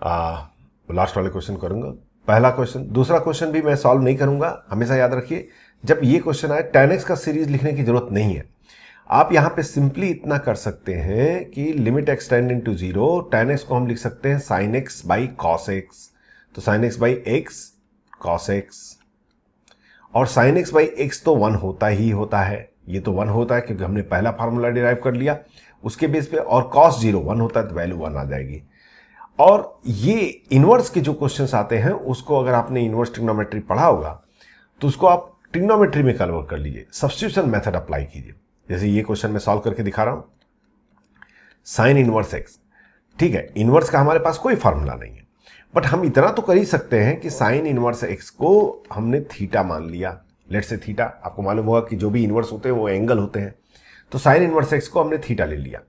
Last वाले question करूंगा। पहला क्वेश्चन, दूसरा क्वेश्चन भी मैं सॉल्व नहीं करूंगा। हमेशा याद रखिए जब ये क्वेश्चन आए tan x का सीरीज लिखने की जरूरत नहीं है। आप यहां पे सिंपली इतना कर सकते हैं कि limit x tend into 0, tan x को हम लिख सकते हैं sin x by cos x। तो sin x by x cos x, और sin x बाई x तो 1 होता ही होता है। ये तो 1 होता है क्योंकि हमने पहला फार्मूला डिराइव कर लिया उसके बेस पे, और cos 0 1 होता है तो वैल्यू 1 आ जाएगी। और ये इनवर्स के जो क्वेश्चंस आते हैं उसको अगर आपने इनवर्स ट्रिग्नोमेट्री पढ़ा होगा तो उसको आप ट्रिग्नोमेट्री में कन्वर्ट कर लीजिए, सब्स्टिट्यूशन मेथड अप्लाई कीजिए। जैसे ये क्वेश्चन मैं सॉल्व करके दिखा रहा हूं, साइन इनवर्स एक्स। ठीक है, इनवर्स का हमारे पास कोई फार्मूला नहीं है, बट हम इतना तो कर ही सकते हैं कि साइन इनवर्स एक्स को हमने थीटा मान लिया। लेट्स से थीटा, आपको मालूम होगा कि जो भी इनवर्स होते हैं वो एंगल होते हैं, तो साइन इनवर्स एक्स को हमने थीटा ले लिया,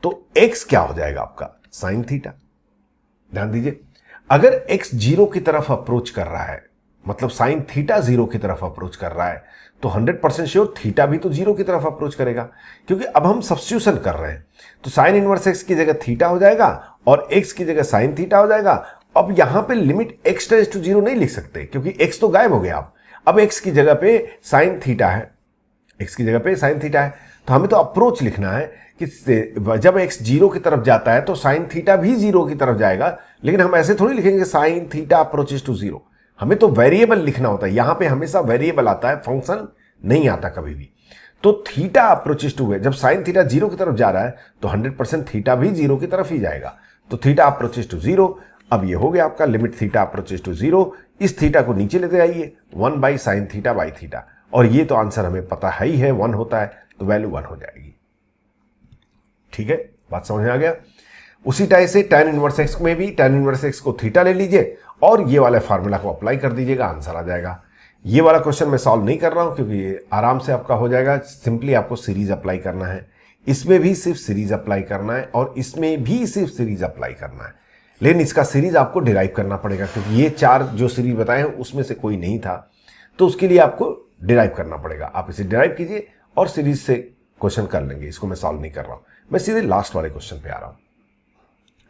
तो एक्स क्या हो जाएगा आपका साइन थीटा। ध्यान दीजिए, अगर x 0 की तरफ अप्रोच कर रहा है, मतलब साइन थीटा 0 की तरफ अप्रोच कर रहा है, तो 100% श्योर थीटा भी तो 0 की तरफ अप्रोच करेगा, क्योंकि अब हम सब्स्टिट्यूशन कर रहे हैं। तो साइन इनवर्स x की जगह थीटा हो जाएगा और x की जगह साइन थीटा हो जाएगा। अब यहां पे लिमिट x टेंड्स टू 0 नहीं लिख सकते क्योंकि x तो गायब हो गया। अब x की जगह पे साइन थीटा है, x की जगह पे साइन थीटा है, तो हमें तो अप्रोच लिखना है कि जब x 0 की तरफ जाता है तो साइन थीटा भी 0 की तरफ जाएगा। लेकिन हम ऐसे थोड़ी लिखेंगे साइन थीटा अप्रोचेस टू 0, हमें तो वेरिएबल लिखना होता है। यहां पे हमेशा वेरिएबल आता है, फंक्शन नहीं आता कभी भी। तो थीटा अप्रोचेस टू है, जब साइन थीटा 0 की तरफ जा रहा है तो 100% थीटा भी 0 की तरफ ही जाएगा। तो थीटा अप्रोचेस टू 0, अब ये हो गया आपका लिमिट थीटा अप्रोचेस टू 0। इस थीटा को नीचे लेते आइए, 1 by sine theta by theta, और ये तो आंसर हमें पता है ही है 1 होता है, तो वैल्यू 1 हो जाएगी। ठीक है, बात समझ में आ गया। उसी टाइप से tan इनवर्स x में भी tan इनवर्स x को थीटा ले लीजिए और ये वाले फार्मूला को अप्लाई कर दीजिएगा, आंसर आ जाएगा। ये वाला क्वेश्चन मैं सॉल्व नहीं कर रहा हूं क्योंकि ये आराम से आपका हो जाएगा। सिंपली आपको सीरीज अप्लाई करना है, इसमें भी सिर्फ सीरीज अप्लाई करना है और इसमें भी सिर्फ सीरीज अप्लाई करना है। लेकिन इसका सीरीज आपको डिराइव करना पड़ेगा क्योंकि ये 4 जो सीरीज बताए हैं उसमें से कोई नहीं था, तो उसके लिए आपको डिराइव करना पड़ेगा। आप इसे डिराइव कीजिए और सीरीज से क्वेश्चन कर लेंगे। इसको मैं सॉल्व नहीं कर रहा हूं, मैं सीधे लास्ट वाले क्वेश्चन पे आ रहा हूं।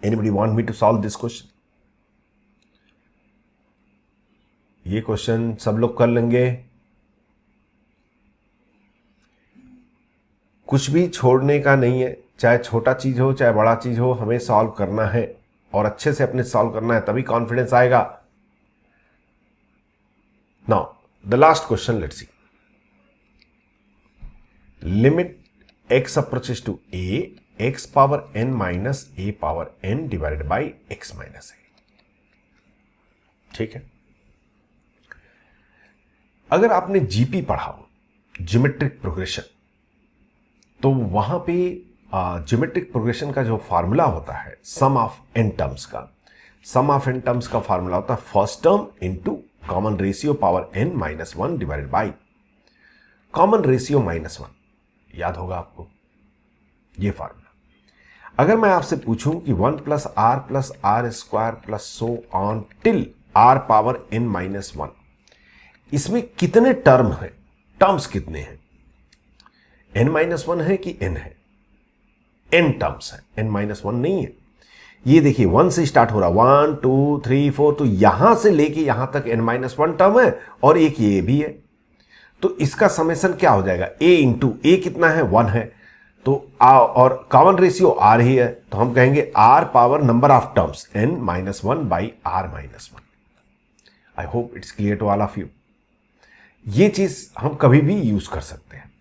Anybody want me to solve this question? ये क्वेश्चन सब लोग कर लेंगे, कुछ भी छोड़ने का नहीं है, चाहे छोटा चीज हो चाहे बड़ा चीज हो, हमें सॉल्व करना है और अच्छे से अपने सॉल्व करना है, तभी कॉन्फिडेंस आएगा। Now the last question, let's see. Limit x approaches to a, x power n minus a power n divided by x minus a। ठीक है, अगर आपने जीपी पढ़ा हो, ज्योमेट्रिक प्रोग्रेशन, तो वहां पे ज्योमेट्रिक प्रोग्रेशन का जो फार्मूला होता है सम ऑफ n टर्म्स का, सम ऑफ n टर्म्स का फार्मूला होता है first term into common ratio power n minus 1 divided by common ratio minus 1। याद होगा आपको ये फार्मूला। अगर मैं आपसे पूछूं कि 1 plus R square plus so on till r power n minus 1, इसमें कितने टर्म है, टर्म्स कितने हैं? n माइनस 1 है कि n है? n टर्म्स है, n माइनस 1 नहीं है। ये देखिए 1 से स्टार्ट हो रहा, 1 2 3 4, तो यहां से लेके यहां तक n माइनस 1 टर्म है और एक ये भी है। तो इसका समेशन क्या हो जाएगा? a इंटू ए कितना है? 1 है, तो और कॉमन रेशियो r ही है, तो हम कहेंगे r power number of terms n minus 1 by r minus 1। I hope it's clear to all of you. ये चीज हम कभी भी यूज कर सकते हैं।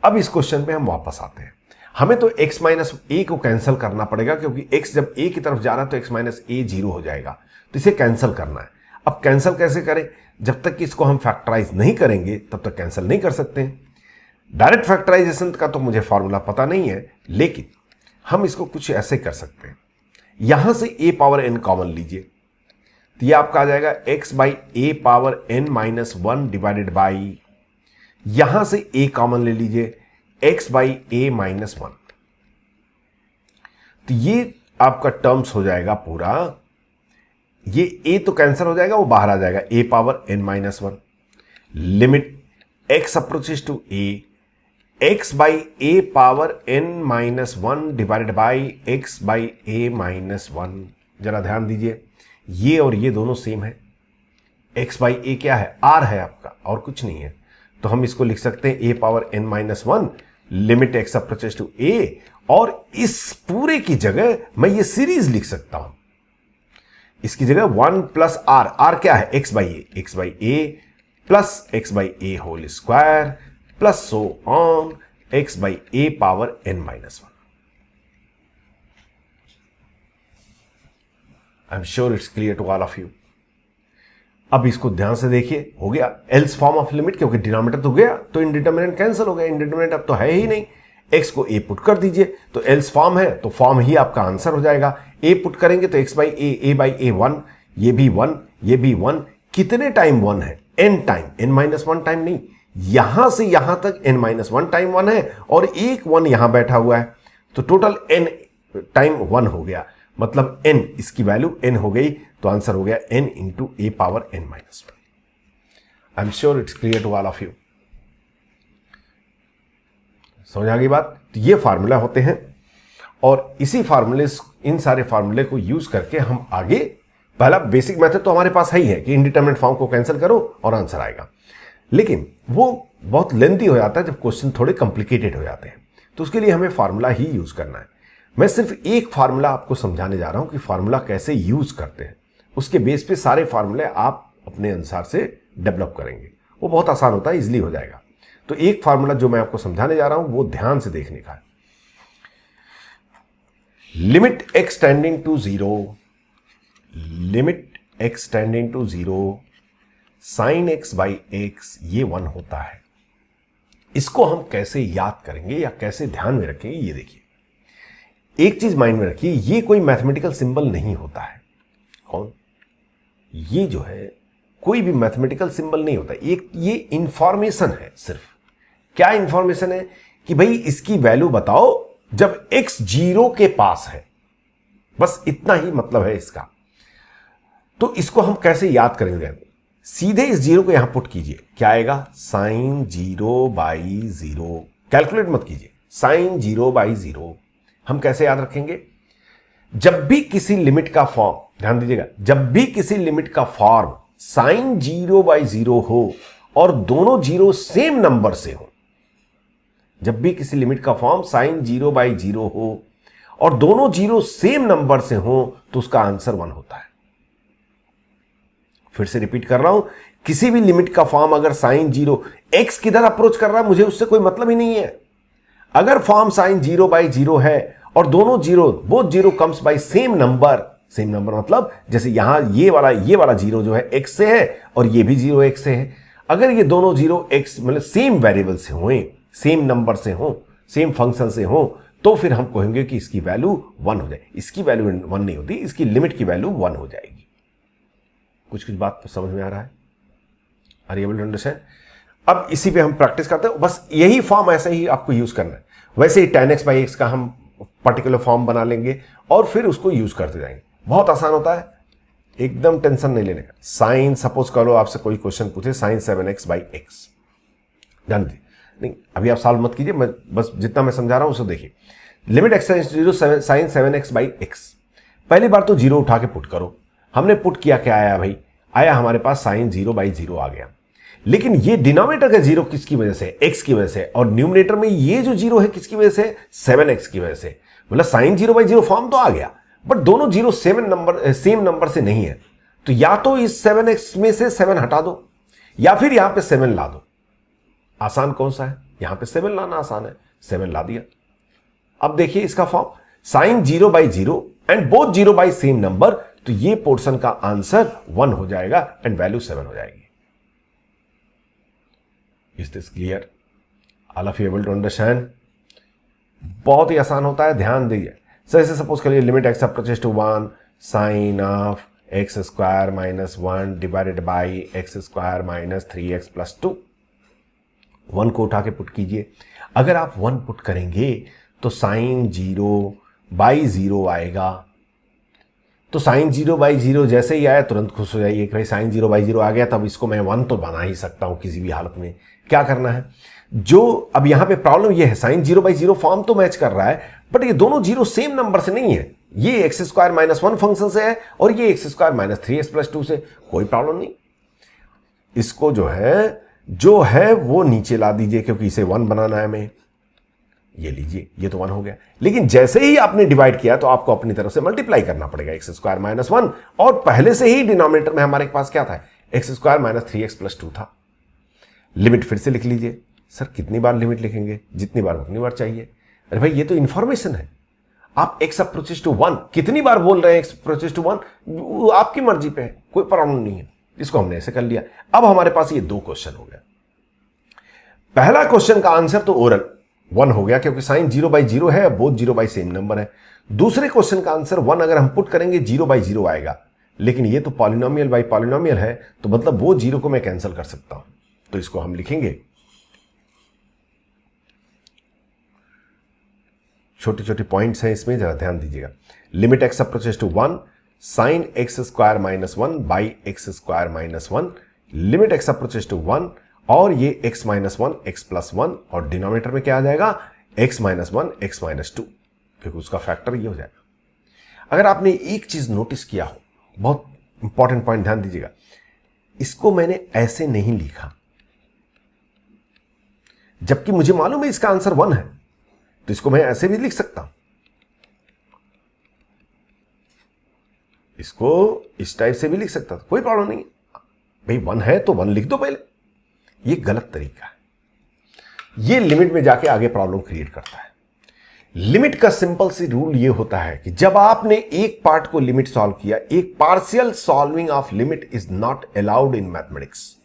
अब इस क्वेश्चन पे हम वापस आते हैं। हमें तो x माइनस ए को कैंसिल करना पड़ेगा क्योंकि x जब a की तरफ जा रहा है तो x माइनस ए 0 हो जाएगा, तो इसे कैंसिल करना है। अब कैंसिल कैसे करें? जब तक कि इसको हम फैक्टराइज नहीं करेंगे तब तक कैंसिल नहीं कर सकते हैं। डायरेक्ट फैक्टराइजेशन का तो मुझे फॉर्मूला पता नहीं है, लेकिन हम इसको कुछ ऐसे कर सकते हैं। यहां से a पावर n कॉमन लीजिए, तो ये आपका आ जाएगा x by A power n minus 1 divided by, यहां से a कॉमन ले लीजिए, x बाई ए माइनस 1। तो ये आपका टर्म्स हो जाएगा पूरा, ये a तो कैंसिल हो जाएगा, वो बाहर आ जाएगा, a power n minus 1। Limit x approaches to a, x by A power n minus 1 divided by x by A minus 1 जरा ध्यान दीजिए, ये और ये दोनों सेम है। x बाई ए क्या है? r है आपका, और कुछ नहीं है। तो हम इसको लिख सकते हैं a power n minus 1 limit x approaches to a, और इस पूरे की जगह मैं ये सीरीज लिख सकता हूं। इसकी जगह 1 प्लस r, r क्या है? x by A plus x by A whole square plus so on x by A power n minus 1। I am sure it's clear to all of you. अब इसको ध्यान से देखिए, हो गया एल्स फॉर्म ऑफ लिमिट, क्योंकि डिनोमिनेटर तो गया तो इंडिटरमिनेंट कैंसिल हो गया, इंडिटरमिनेंट अब तो है ही नहीं। x को a पुट कर दीजिए, तो एल्स फॉर्म है तो फॉर्म ही आपका आंसर हो जाएगा। a पुट करेंगे तो x बाई ए बाई ए 1, ये भी 1, ये भी 1। कितने टाइम 1 है? n time, n minus 1 time नहीं, यहां से यहां तक n माइनस 1 टाइम 1 है, और एक 1 यहां बैठा हुआ है, तो टोटल n टाइम 1 हो गया। मतलब n, इसकी वैल्यू n हो गई, तो आंसर हो गया n into A power n minus 1। I am sure it's clear to all of you. समझ आ गई बात? तो ये फार्मूला होते हैं, और इसी फार्मूले, इन सारे फार्मूले को यूज करके हम आगे, पहला बेसिक मेथड तो हमारे पास है ही है कि इंडिटरमिनेट फॉर्म को कैंसिल करो और आंसर आएगा, लेकिन वो बहुत लेंथी हो जाता है जब क्वेश्चन थोड़े कॉम्प्लिकेटेड हो जाते हैं, तो उसके लिए हमें फार्मूला ही यूज करना है। मैं सिर्फ एक फार्मूला आपको समझाने जा रहा हूं कि फार्मूला कैसे यूज करते हैं, उसके बेस पे सारे फार्मूले आप अपने अनुसार से डेवलप करेंगे। वो बहुत आसान होता है, इजीली हो जाएगा। तो एक फार्मूला जो मैं आपको समझाने जा रहा हूं वो ध्यान से देखने का है। Limit x tending to 0, limit x tending to 0 sine x by X, ये 1 होता है। इसको हम कैसे याद करेंगे या कैसे ध्यान में रखेंगे, ये देखिए। एक चीज माइंड में रखिए, ये कोई मैथमेटिकल सिंबल नहीं होता है। कौन? ये जो है कोई भी मैथमेटिकल सिंबल नहीं होता, एक ये इंफॉर्मेशन है। सिर्फ क्या इंफॉर्मेशन है? कि भाई इसकी वैल्यू बताओ जब x 0 के पास है, बस इतना ही मतलब है इसका। तो इसको हम कैसे याद करेंगे? सीधे इस 0 को यहां पुट कीजिए, क्या आएगा? Sign 0 by 0। कैलकुलेट मत कीजिए, साइन 0 बाई 0। हम कैसे याद रखेंगे? जब भी किसी लिमिट का फॉर्म, ध्यान दीजिएगा, जब भी किसी लिमिट का फॉर्म साइन 0 बाई 0 हो और दोनों 0 सेम नंबर से हो, जब भी किसी लिमिट का फॉर्म साइन 0 बाई 0 हो और दोनों 0 सेम नंबर से हो, तो उसका आंसर 1 होता है। फिर से रिपीट कर रहा हूं, किसी भी लिमिट का फॉर्म अगर साइन 0, x किधर अप्रोच कर रहा है मुझे उससे कोई मतलब ही नहीं है। अगर फॉर्म साइन 0 बाई 0 है और दोनों 0, both 0 comes by same number, same number मतलब जैसे यहां ये वाला 0 जो है x से है और ये भी 0 x से है। अगर ये दोनों 0 x मतलब सेम वेरिएबल से हुए, सेम नंबर से हो, सेम फंक्शन से हो, तो फिर हम कहेंगे कि इसकी वैल्यू 1 हो जाए। इसकी वैल्यू 1 नहीं होती, इसकी लिमिट की वैल्यू 1 हो जाएगी। कुछ बात तो समझ में आ रहा है? Are you able to understand? अब इसी पे हम प्रैक्टिस करते हैं, बस यही फॉर्म ऐसे ही आपको यूज करना है। वैसे ही tan x बाई एक्स का हम पर्टिकुलर फॉर्म बना लेंगे और फिर उसको यूज करते जाएंगे। बहुत आसान होता है, एकदम टेंशन नहीं लेने का। साइन, सपोज करो आपसे कोई क्वेश्चन पूछे साइन 7x बाई एक्स, ध्यान दीजिए, नहीं अभी आप सॉल्व मत कीजिए, मैं बस जितना मैं समझा रहा हूं उसे देखिए। Limit x tends to 0 sine 7x by X, पहली बार तो 0 उठा के पुट करो। हमने पुट किया, क्या आया भाई? आया हमारे पास साइन 0 बाई 0 आ गया। लेकिन ये डिनोमिनेटर का 0 किसकी वजह से? x की वजह से। और न्यूमरेटर में ये जो 0 है किसकी वजह से? 7x की वजह से। मतलब साइन 0 बाई 0 फॉर्म तो आ गया, बट दोनों 0 सेम नंबर से नहीं है। तो या तो इस 7x में से 7 हटा दो या फिर यहां पे 7 ला दो। आसान कौन सा है? यहां पे 7 लाना आसान है, 7 ला दिया। अब देखिए इसका form sine 0 by 0 and both 0 by same number, तो ये पोर्शन का आंसर 1 हो जाएगा एंड वैल्यू 7 हो जाएगी। Is this clear? All of you able to understand? बहुत ही आसान होता है, ध्यान दीजिए। सर ऐसे सपोज करिए limit x approaches to 1 sine of x square minus 1 divided by x square minus 3x plus 2। 1 को उठा के पुट कीजिए। अगर आप 1 पुट करेंगे तो साइन 0 बाई 0 आएगा। तो साइन 0 बाई 0 जैसे ही आया तुरंत खुश हो जाइए कि भाई साइन 0 बाई 0 आ गया, तब इसको मैं 1 तो बना ही सकता हूं किसी भी हालत में। क्या करना है? जो अब यहां पे प्रॉब्लम ये है, साइन 0 बाई 0 फॉर्म तो मैच कर रहा है, बट ये दोनों 0 सेम नंबर से नहीं है। ये एक्स स्क्वायर माइनस 1 फंक्शन से है और ये x square minus 3x plus 2 से, कोई प्रॉब्लम नहीं। इसको जो है वो नीचे ला दीजिए क्योंकि इसे 1 बनाना है हमें। ये लीजिए, ये तो 1 हो गया। लेकिन जैसे ही आपने डिवाइड किया तो आपको अपनी तरफ से मल्टीप्लाई करना पड़ेगा एक्स स्क्वायर माइनस 1, और पहले से ही डिनोमिनेटर में हमारे पास क्या था, x square minus 3x plus 2 था। लिमिट फिर से लिख लीजिए। सर कितनी बार लिमिट लिखेंगे? जितनी बार उतनी बार चाहिए। अरे भाई ये तो इंफॉर्मेशन है। आप एक्स अप्रोचेस टू 1 कितनी बार बोल रहे हैं, एक्स अप्रोचेस टू 1 आपकी मर्जी पे है, कोई प्रॉब्लम नहीं है। इसको हमने ऐसे कर लिया। अब हमारे पास ये 2 क्वेश्चन हो गया। पहला क्वेश्चन का आंसर तो ओरल 1 हो गया क्योंकि साइन 0/0 है, बोथ 0/सेम नंबर है। दूसरे क्वेश्चन का आंसर 1 अगर हम पुट करेंगे 0/0 आएगा, लेकिन ये तो पॉलिनोमियल बाई पॉलिनोमियल है, तो मतलब वो 0 को मैं कैंसिल कर सकता हूं। तो इसको हम लिखेंगे, छोटे छोटे पॉइंट्स हैं इसमें, जरा ध्यान दीजिएगा। Limit X approaches to 1 sine X square minus 1 by x square minus 1, limit X approaches to 1, और ये x माइनस 1 x प्लस 1, और डिनोमिनेटर में क्या आ जाएगा, x माइनस 1 x माइनस 2, क्योंकि उसका फैक्टर ये हो जाएगा। अगर आपने एक चीज नोटिस किया हो, बहुत इंपॉर्टेंट पॉइंट ध्यान दीजिएगा, इसको मैंने ऐसे नहीं लिखा, जबकि मुझे मालूम है इसका आंसर 1 है, तो इसको मैं ऐसे भी लिख सकता हूं। इसको इस टाइप से भी लिख सकता था, कोई प्रॉब्लम नहीं। भाई 1 है तो 1 लिख दो पहले। ये गलत तरीका है, ये लिमिट में जाके आगे प्रॉब्लम क्रिएट करता है। लिमिट का सिंपल सी रूल ये होता है कि जब आपने एक पार्ट को लिमिट सॉल्व किया, एक partial solving of limit is not allowed in mathematics.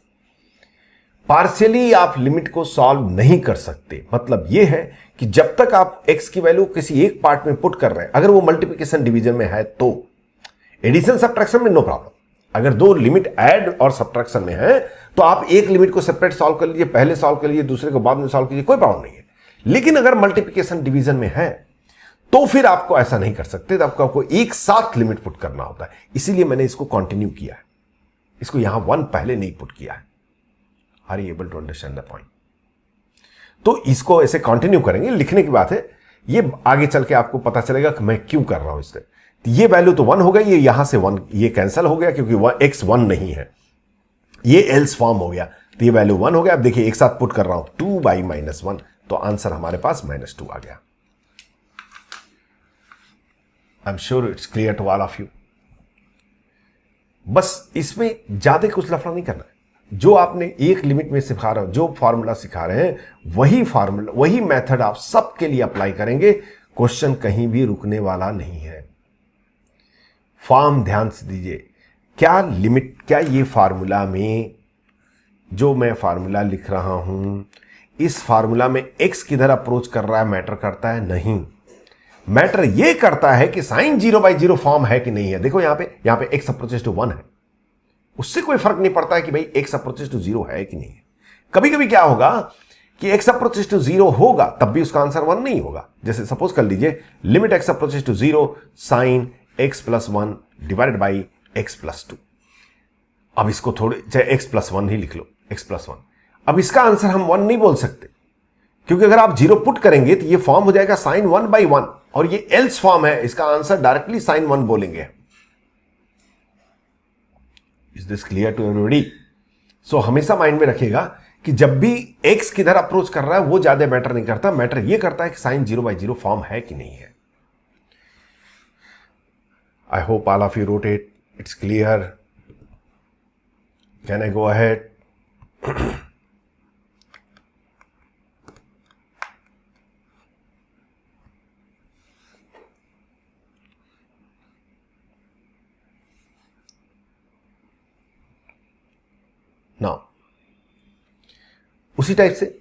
Partially आप लिमिट को सॉल्व नहीं कर सकते। मतलब यह है कि जब तक आप x की वैल्यू किसी एक पार्ट में पुट कर रहे हैं, अगर वो मल्टीप्लिकेशन डिवीजन में है तो एडिशन सब्ट्रैक्शन में नो प्रॉब्लम। अगर 2 लिमिट ऐड और सब्ट्रैक्शन में है तो आप एक लिमिट को सेपरेट सॉल्व कर लीजिए, पहले सॉल्व कर लीजिए, दूसरे को बाद में सॉल्व कीजिए, कोई प्रॉब्लम नहीं है। लेकिन अगर मल्टीप्लिकेशन डिवीजन में है तो फिर आपको ऐसा नहीं कर सकते, तो आपको एक साथ लिमिट पुट करना होता है। इसीलिए मैंने इसको कंटिन्यू किया है, इसको यहां 1 पहले नहीं पुट किया है। Are you able to understand the point? तो इसको ऐसे कंटिन्यू करेंगे, लिखने की बात है, ये आगे चल के आपको पता चलेगा कि मैं क्यों कर रहा हूं इससे। ये वैल्यू तो 1 हो गई, ये यहां से 1 ये कैंसिल हो गया क्योंकि x 1 नहीं है, ये एल्स फॉर्म हो गया, तो ये वैल्यू 1 हो गया। अब देखिए एक साथ पुट कर रहा हूं 2/-1, तो आंसर हमारे पास -2 आ गया। I am sure it's clear to all of you. बस इसमें ज्यादा कुछ लफड़ा नहीं करना है। जो आपने एक लिमिट में सिखा रहे हो, जो फॉर्मूला सिखा रहे हैं, वही फॉर्मूला, वही मेथड आप सबके लिए अप्लाई करेंगे। क्वेश्चन कहीं भी रुकने वाला नहीं है। फॉर्म ध्यान से दीजिए, क्या लिमिट, क्या ये फार्मूला में जो मैं फार्मूला लिख रहा हूं, इस फार्मूला में x किधर अप्रोच कर रहा है मैटर करता है? नहीं, मैटर ये करता है कि साइन 0/0 फॉर्म है कि नहीं है। देखो यहां पे x अप्रोचेस टू 1 है, उससे कोई फर्क नहीं पड़ता है कि भाई x अप्रोचेस टू 0 है कि नहीं है। कभी कभी क्या होगा कि x अप्रोचेस टू 0 होगा तब भी उसका आंसर 1 नहीं होगा। जैसे सपोज कर लीजिए limit x approaches to 0 sine x plus 1 divided by x plus 2। अब इसको थोड़े, चाहे x प्लस 1 ही लिख लो, x प्लस 1। अब इसका आंसर हम 1 नहीं बोल सकते, क्योंकि अगर आप 0 पुट करेंगे तो ये फॉर्म हो जाएगा साइन 1/1, और ये एल्स फॉर्म है, इसका आंसर डायरेक्टली साइन 1 बोलेंगे। Is this clear to everybody? So हमेशा माइंड में रखिएगा कि जब भी x किधर अप्रोच कर रहा है वो ज्यादा मैटर नहीं करता, मैटर ये करता है कि साइन 0/0 फॉर्म है कि नहीं है। I hope all of you wrote it. It's clear. Can I go ahead? Now, उसी टाइप से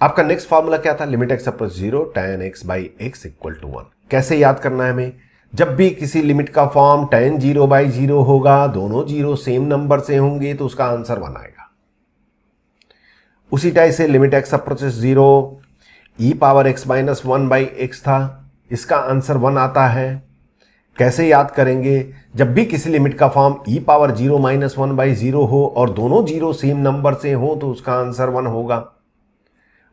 आपका नेक्स्ट फॉर्मूला क्या था? Limit x approach 0 tan x/x equal to 1। कैसे याद करना है हमें? जब भी किसी लिमिट का फॉर्म tan 0/0 होगा, दोनों 0 सेम नंबर से होंगे, तो उसका आंसर 1 आएगा। उसी टाइप से लिमिट x अप्रोचेस 0 e⁻x-1/x था, इसका आंसर 1 आता है। कैसे याद करेंगे? जब भी किसी लिमिट का फॉर्म e⁻0-1/0 हो और दोनों 0 सेम नंबर से हो, तो उसका आंसर 1 होगा।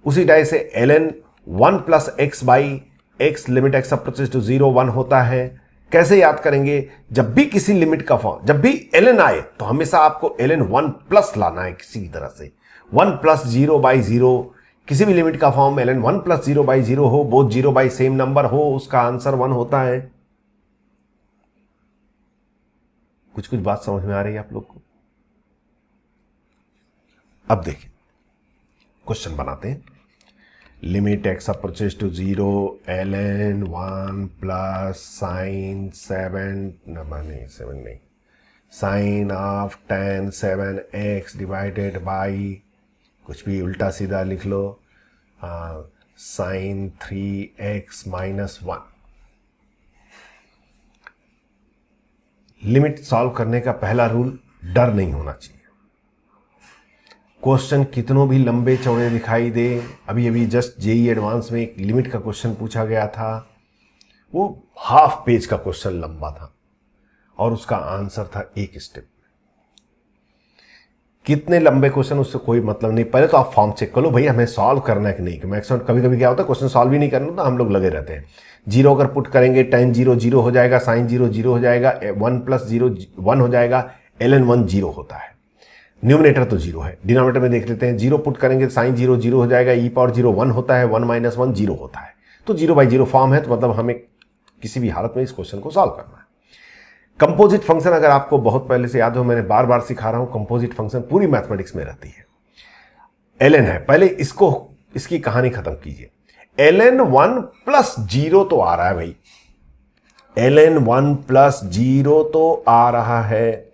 उसी टाइप से ln 1 + x/x limit x approaches to 0 1 होता है। कैसे याद करेंगे? जब भी किसी लिमिट का फॉर्म, जब भी ln आए तो हमेशा आपको ln 1 प्लस लाना है किसी भी तरह से। 1 प्लस 0/0, किसी भी लिमिट का फॉर्म ln 1 प्लस 0/0 हो, बोथ 0 बाई सेम नंबर हो, उसका आंसर 1 होता है। कुछ कुछ बात समझ में आ रही है आप लोग को? अब देखिए क्वेश्चन बनाते हैं। Limit x approaches to 0 ln 1 plus sine 7 नहीं, sine of tan 7x divided by, कुछ भी उल्टा सीधा लिख लो, sine 3x minus 1। Limit solve करने का पहला रूल, डर नहीं होना चाहिए। क्वेश्चन कितनों भी लंबे चौड़े दिखाई दे, अभी अभी जस्ट जेई एडवांस में एक लिमिट का क्वेश्चन पूछा गया था, वो हाफ पेज का क्वेश्चन लंबा था और उसका आंसर था एक स्टेप। कितने लंबे क्वेश्चन, उससे कोई मतलब नहीं। पहले तो आप फॉर्म चेक कर लो भाई, हमें सॉल्व करना है कि नहीं। मैक्सिमम कभी कभी क्या होता है, क्वेश्चन सॉल्व ही नहीं करना तो हम लोग लगे रहते हैं। 0 अगर पुट करेंगे tan 0 0 हो जाएगा, साइन 0 0 हो जाएगा, 1 प्लस 0 1 हो जाएगा, ln 1 0 होता है। न्यूमिनेटर तो 0 है, डिनोमिनेटर में देख लेते हैं। 0 पुट करेंगे साइन 0 0 हो जाएगा, e पावर 0 1 होता है, 1 माइनस 1 0 होता है। तो 0/0 फॉर्म है, तो मतलब हमें किसी भी हालत में इस क्वेश्चन को सॉल्व करना है। कंपोजिट फंक्शन अगर आपको बहुत पहले से याद हो, मैंने बार बार सिखा रहा हूं, कंपोजिट फंक्शन पूरी मैथमेटिक्स में रहती है। ln है, पहले इसको, इसकी कहानी खत्म कीजिए। ln 1 प्लस 0 तो आ रहा है भाई, ln 1 प्लस 0 तो आ रहा है।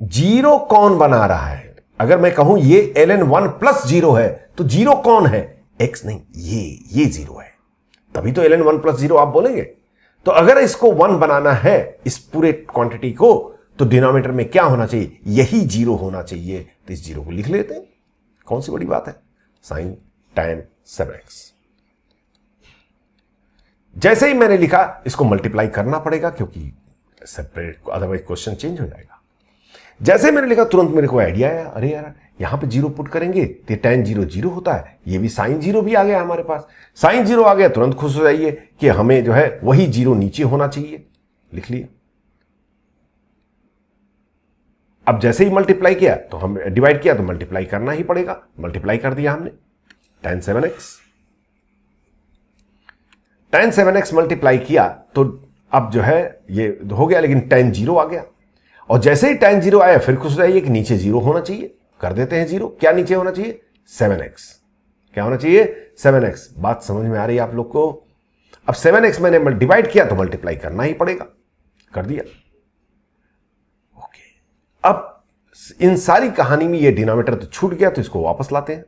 0 कौन बना रहा है? अगर मैं कहूं ये ln 1 प्लस 0 है तो 0 कौन है? x नहीं, ये 0 है, तभी तो ln 1 प्लस 0 आप बोलेंगे। तो अगर इसको 1 बनाना है इस पूरे क्वांटिटी को, तो डिनोमिनेटर में क्या होना चाहिए? यही 0 होना चाहिए। तो इस 0 को लिख लेते हैं, कौन सी बड़ी बात है। Sine tan 7x। जैसे ही मैंने लिखा, इसको मल्टीप्लाई करना पड़ेगा क्योंकि सेपरेट, अदरवाइज क्वेश्चन चेंज हो जाएगा। जैसे मैंने लिखा तुरंत मेरे को आइडिया आया, अरे यार यहां पे 0 पुट करेंगे तो tan 0 0 होता है, ये भी साइन 0 भी आ गया हमारे पास। साइन 0 आ गया, तुरंत खुश हो जाइए कि हमें जो है वही 0 नीचे होना चाहिए, लिख लिया। अब जैसे ही मल्टीप्लाई किया तो हम डिवाइड किया तो मल्टीप्लाई करना ही पड़ेगा, मल्टीप्लाई कर दिया हमने। tan 7x मल्टीप्लाई किया तो अब जो है ये हो गया, लेकिन tan 0 आ गया। और जैसे ही tan 0 आया फिर खुश हो जाइए कि नीचे 0 होना चाहिए, कर देते हैं 0। क्या नीचे होना चाहिए? 7x। क्या होना चाहिए? 7x। बात समझ में आ रही है आप लोग को? अब 7x मैंने डिवाइड किया तो मल्टीप्लाई करना ही पड़ेगा, कर दिया। ओके, अब इन सारी कहानी में ये डिनोमिनेटर तो छूट गया, तो इसको वापस लाते हैं।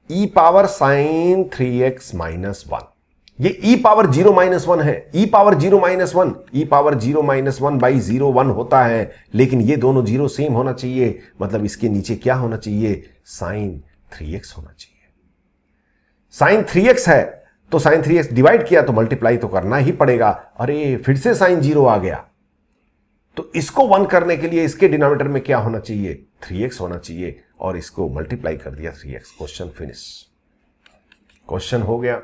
e power sine 3x minus 1, ये e पावर 0 माइनस 1 है। e power 0 minus 1, e power 0 minus 1 by 0 1 होता है, लेकिन ये दोनों 0 सेम होना चाहिए, मतलब इसके नीचे क्या होना चाहिए? साइन 3x होना चाहिए। साइन 3x है तो साइन 3x डिवाइड किया तो मल्टीप्लाई तो करना ही पड़ेगा। अरे फिर से साइन 0 आ गया, तो इसको 1 करने के लिए इसके डिनोमिनेटर में क्या होना चाहिए? 3x होना चाहिए, और इसको मल्टीप्लाई कर दिया 3x। क्वेश्चन फिनिश, क्वेश्चन हो गया।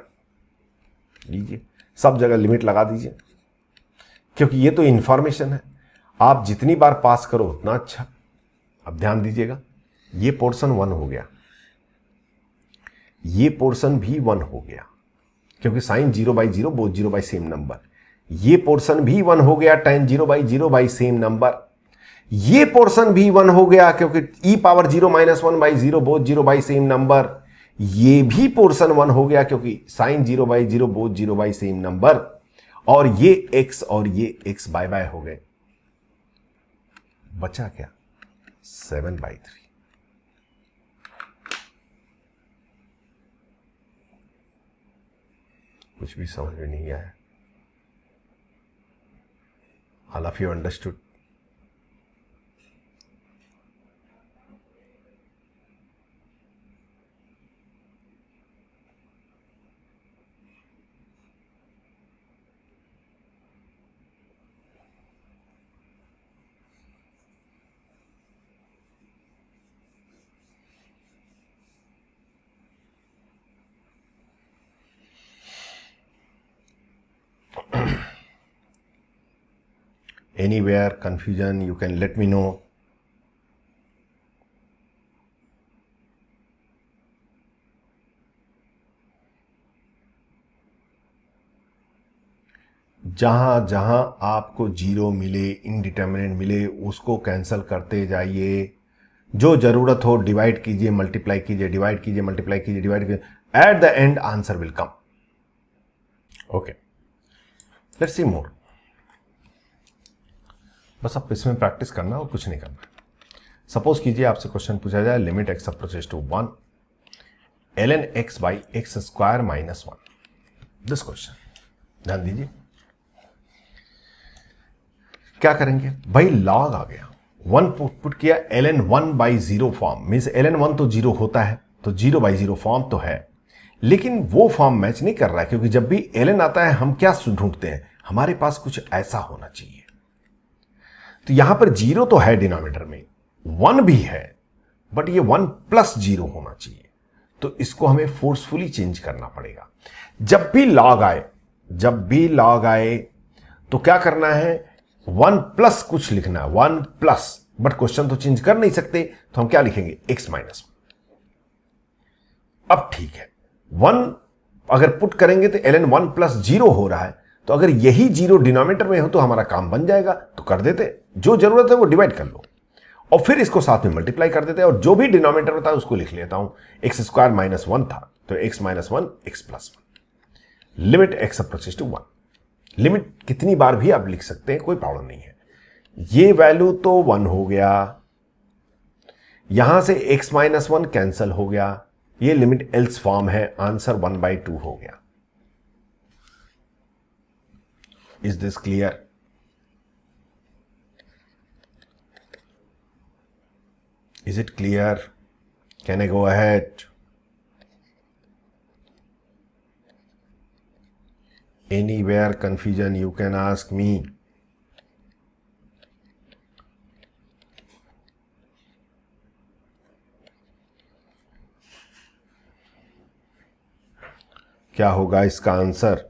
लीजिए, सब जगह लिमिट लगा दीजिए, क्योंकि ये तो इंफॉर्मेशन है, आप जितनी बार पास करो उतना अच्छा। अब ध्यान दीजिएगा, ये पोर्शन 1 हो गया, ये पोर्शन भी 1 हो गया, क्योंकि sine 0/0 both 0 by same number. ये पोर्शन भी 1 हो गया, tan 0/0 बाई सेम नंबर। ये पोर्शन भी 1 हो गया, क्योंकि e power 0 minus 1/0 both 0 by same number. ये भी पोर्शन 1 हो गया, क्योंकि sine 0/0 both 0 by same number. और ये x और ये x बाय बाय हो गए, बचा क्या? 7/3। कुछ भी समझ में नहीं आया? All of you understood? Anywhere confusion, you can let me know. जहां जहां आपको जीरो मिले, इनडिटर्मिनेट मिले, उसको कैंसिल करते जाइए। जो जरूरत हो डिवाइड कीजिए, मल्टीप्लाई कीजिए, डिवाइड कीजिए, मल्टीप्लाई कीजिए, डिवाइड कीजिए। At the end answer will come. Okay, let's see more. बस आप इसमें प्रैक्टिस करना और कुछ नहीं करना। सपोज कीजिए आपसे क्वेश्चन पूछा जाए, limit X approaches to 1 ln x by x square minus 1। This question ध्यान दीजिए। क्या करेंगे भाई, लॉग आ गया, 1 पुट किया, ln 1 by 0 form, means ln 1 तो 0 होता है, तो 0 बाई 0 फॉर्म तो है, लेकिन वो फॉर्म मैच नहीं कर रहा है, क्योंकि जब भी ln आता है हम क्या ढूंढते हैं, हमारे पास कुछ ऐसा होना चाहिए। तो यहां पर 0 तो है डिनोमिनेटर में, 1 भी है, बट ये 1 प्लस 0 होना चाहिए। तो इसको हमें फोर्सफुली चेंज करना पड़ेगा। जब भी लॉग आए तो क्या करना है, 1 प्लस कुछ लिखना है, 1 प्लस, बट क्वेश्चन तो चेंज कर नहीं सकते, तो हम क्या लिखेंगे, x माइनस। अब ठीक है, 1 अगर पुट करेंगे तो ln 1 प्लस 0 हो रहा है, तो अगर यही 0 डिनोमिनेटर में हो तो हमारा काम बन जाएगा, तो कर देते। जो जरूरत है वो डिवाइड कर लो और फिर इसको साथ में मल्टीप्लाई कर देते हैं, और जो भी डिनोमिनेटर होता है उसको लिख लेता हूं। एक्स स्क्वायर माइनस 1 था, तो x minus 1 x plus 1, limit x approaches to 1। Limit कितनी बार भी आप लिख सकते हैं, कोई प्रॉब्लम नहीं है। ये वैल्यू तो 1 हो गया, यहां से x माइनस 1 कैंसल हो गया, ये लिमिट एल्स फॉर्म है, आंसर 1/2 हो गया। Is this clear? Is it clear? Can I go ahead? Anywhere confusion, you can ask me. क्या होगा इसका आंसर?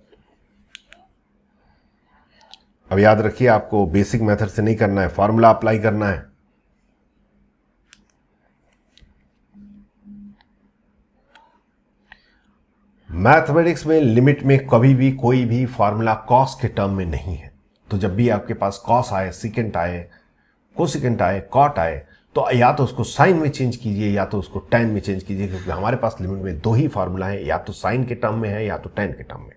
अब याद रखिए, आपको बेसिक मेथड से नहीं करना है, फॉर्मूला अप्लाई करना है। मैथमेटिक्स में लिमिट में कभी भी कोई भी फॉर्मूला कॉस के टर्म में नहीं है। तो जब भी आपके पास कॉस आए, सिकेंट आए, कोसिकेंट आए, कॉट आए, तो या तो उसको साइन में चेंज कीजिए या तो उसको टैन में चेंज कीजिए, क्योंकि हमारे पास लिमिट में 2 ही फॉर्मूला है, या तो साइन के टर्म में है या तो टैन के टर्म में।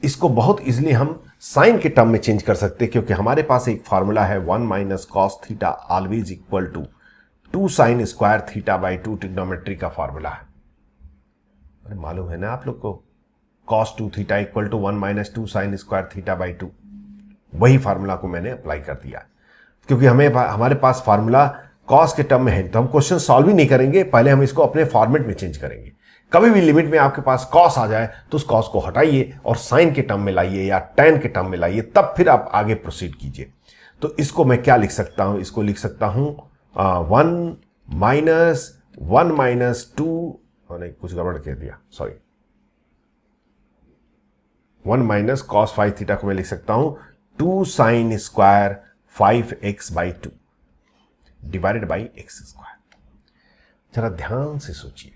इसको बहुत इजीली हम साइन के टर्म में चेंज कर सकते हैं, क्योंकि हमारे पास एक फॉर्मूला है 1 minus cos theta always equal to 2 sine square theta by 2, trigonometry का फॉर्मूला है। मालूम है ना आप लोग को, cos 2 theta equal to 1 minus 2 sine square theta by 2। वही फार्मूला को मैंने अप्लाई कर दिया, क्योंकि हमारे पास फार्मूला cos के टर्म में है, तो हम क्वेश्चन सॉल्व ही नहीं करेंगे, पहले हम इसको अपने फॉर्मेट में चेंज करेंगे। कभी भी लिमिट में आपके पास cos आ जाए तो उस cos को हटाइए और साइन के टर्म में लाइए या tan के टर्म में लाइए, तब फिर आप आगे प्रोसीड कीजिए। तो इसको मैं क्या लिख सकता हूं, इसको लिख सकता हूं 1 माइनस 2, नहीं कुछ गड़बड़ कह दिया, सॉरी, 1 माइनस कॉस 5 थीटा को मैं लिख सकता हूं 2 sine square 5x by 2 divided by x square. जरा ध्यान से सोचिए,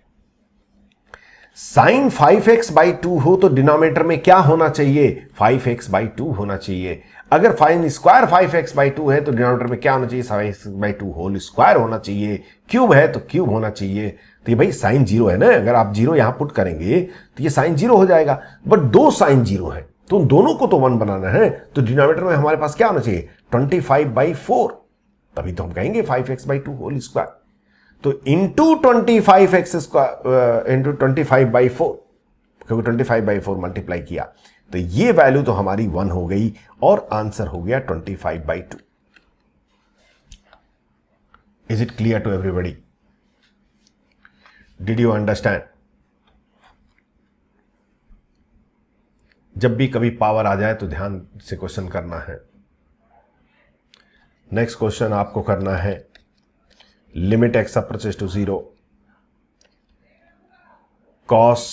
साइन 5x बाई 2 हो तो डिनोमिनेटर में क्या होना चाहिए, 5x बाई 2 होना चाहिए। अगर साइन स्क्वायर 5x बाई 2 है तो डिनोमिनेटर में क्या होना चाहिए, 5x बाई 2 होल स्क्वायर होना चाहिए। क्यूब है तो क्यूब होना चाहिए। तो ये भाई साइन 0 है ना, अगर आप 0 यहां पुट करेंगे तो ये साइन 0 हो जाएगा, बट 2 साइन 0 है तो दोनों को तो 1 बनाना है, तो डिनोमिनेटर में हमारे पास क्या होना चाहिए, 25/4, तभी तो हम कहेंगे 5x बाई 2 होल स्क्वायर। तो इंटू 25x स्क्वायर इंटू 25/4, क्योंकि 25/4 मल्टीप्लाई किया तो ये वैल्यू तो हमारी 1 हो गई और आंसर हो गया 25/2। Is it clear to everybody? Did you understand? जब भी कभी पावर आ जाए तो ध्यान से क्वेश्चन करना है। नेक्स्ट क्वेश्चन आपको करना है, limit X approaches to 0 cos